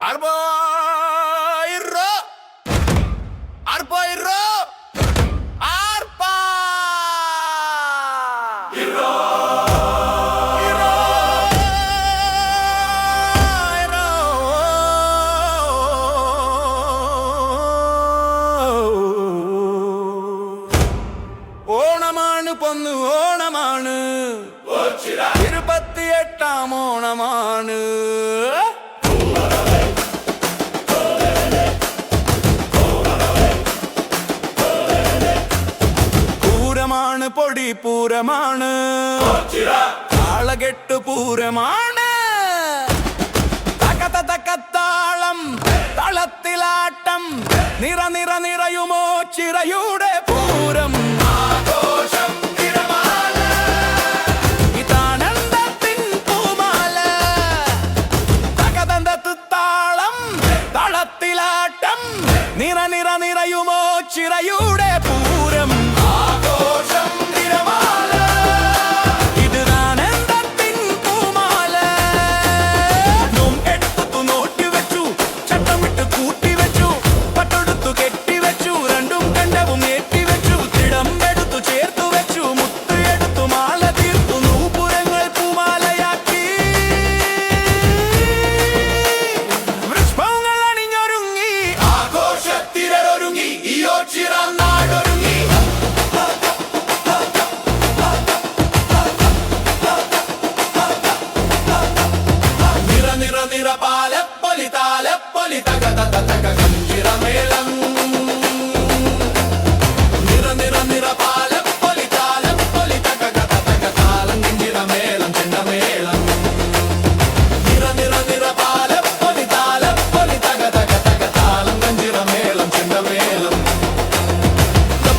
Arboirro! Arboirro! Arpa! Irro! Irro! Irro! ഓണമാണ് പൊന്നു ഓണമാണ് 28-ാം ഓണമാണ് പൂരമാണ് പൊടി പൂരമാണ് താളകെട്ട് പൂരമാണ് തക്കത്താളം തളത്തിലാട്ടം നിറ നിറ നിറയുമോ ചിറയുടെ പൂരം ആഘോഷം നിറ നിറ നിറയുമോ ചിറയുടെ പൂരം ആഘോഷം തിരമാല ഇത് ആനന്ദത്തിൻ പൂമാല എടുത്തു നോട്ടി വെച്ചു ചട്ടമിട്ട് കൂട്ടി വെച്ചു പട്ടെടുത്തു കെട്ടി വെച്ചു രണ്ടും കണ്ടവും ഏറ്റി വെച്ചു തിടമ്പെടുത്തു ചേർത്തു വെച്ചു മുത്ത് എടുത്തു മാല തീർത്തു നൂപുരങ്ങൾ പൂമാലയാക്കി വൃഷ്പങ്ങൾ അണിഞ്ഞൊരുങ്ങി ആഘോഷത്തിരൊരുങ്ങി നാടൊരുങ്ങി നിറ നിറ നിറ പാലപ്പൊലി താലപ്പൊലി തക തക തക കഞ്ചിറമേളം നിറ നിറ നിറ പാലപ്പൊലി താലപ്പൊലി തക തക തക താളം കഞ്ചിറമേളം ചെണ്ടമേളം നിറ നിറ നിറ പാലപ്പൊലി താലപ്പൊലി തക തക തക താളം കഞ്ചിറമേളം ചെണ്ടമേളം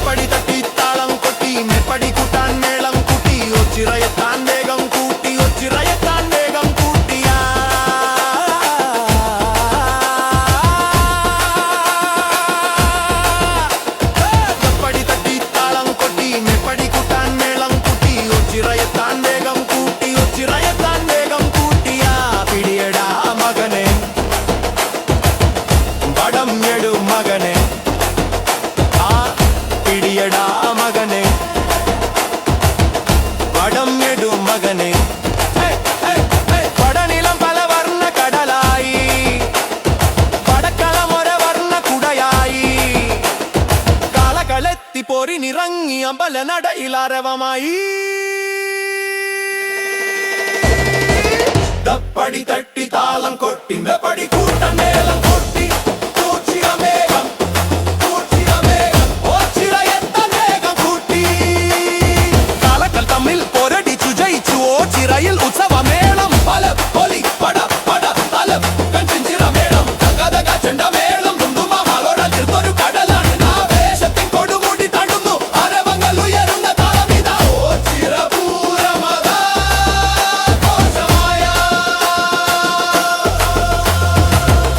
പടി തട്ടി താളം കൊട്ടി മെപ്പടി കൂട്ടാൻ മേളം കൂട്ടി ഒച്ചിറയത്താൻ വേഗം കൂട്ടി ഒച്ചിറയത്താൻ വേഗം കൂട്ടിയാ പടി തട്ടി താളം കൊട്ടി മെപ്പടി കൂട്ടാൻ മേളം കൂട്ടി ഒച്ചിറയത്താൻ വേഗം കൂട്ടി ഒച്ചിറയത്താൻ വേഗം കൂട്ടിയാ പിടിയടാ മകനെ വടം എടു മകനെ പിടിയടാ മകനെ വടം എടു മകനെ പടനിലം പല വർണ്ണ കടലായി പടക്കളം ഒര വർണ്ണ കുടയായി കാളകളെത്തി പോരിനിറങ്ങി അമ്പല നടയിലാരവമായി തപ്പടി തട്ടി താളം കൊട്ടി മെപ്പടി കൂട്ടൻ മേളം കൊട്ടി കൂച്ചിറമേകം തമ്മിൽ പോരടിച്ചു ജയിച്ചു ഓ ചിറയിൽ ഉത്സവമേളം പല പൊലി പട പട തല കഞ്ചിറമേളം തകതക ചെണ്ടമേളം തുണ്ടുമാളോട തീർത്തൊരു കടലാണ് ആവേശത്തിൻ കൊടുകൂടി തടുന്നു അരവങ്ങൾ ഉയരുന്ന താളമിതാ ഓ ചിറപൂരമതാഘോഷമായ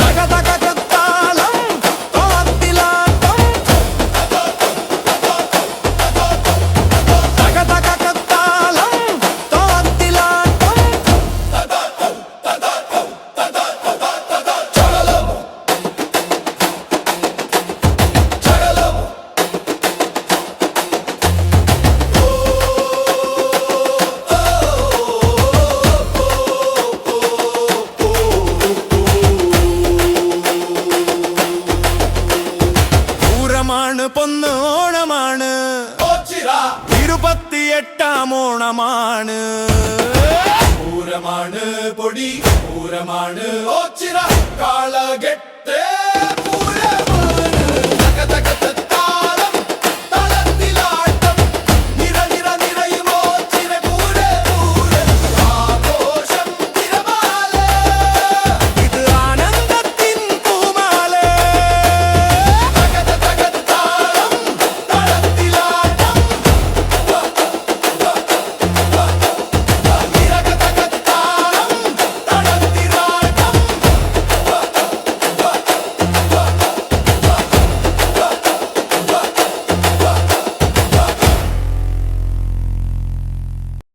തകതക താളം തോത്തിലാട്ടം പൊന്ന് ഓണമാണ് 28-ാം ഓണമാണ് പൂരമാണ് പൊടി പൂരമാണ് ഓച്ചിറ കാളകെട്ട്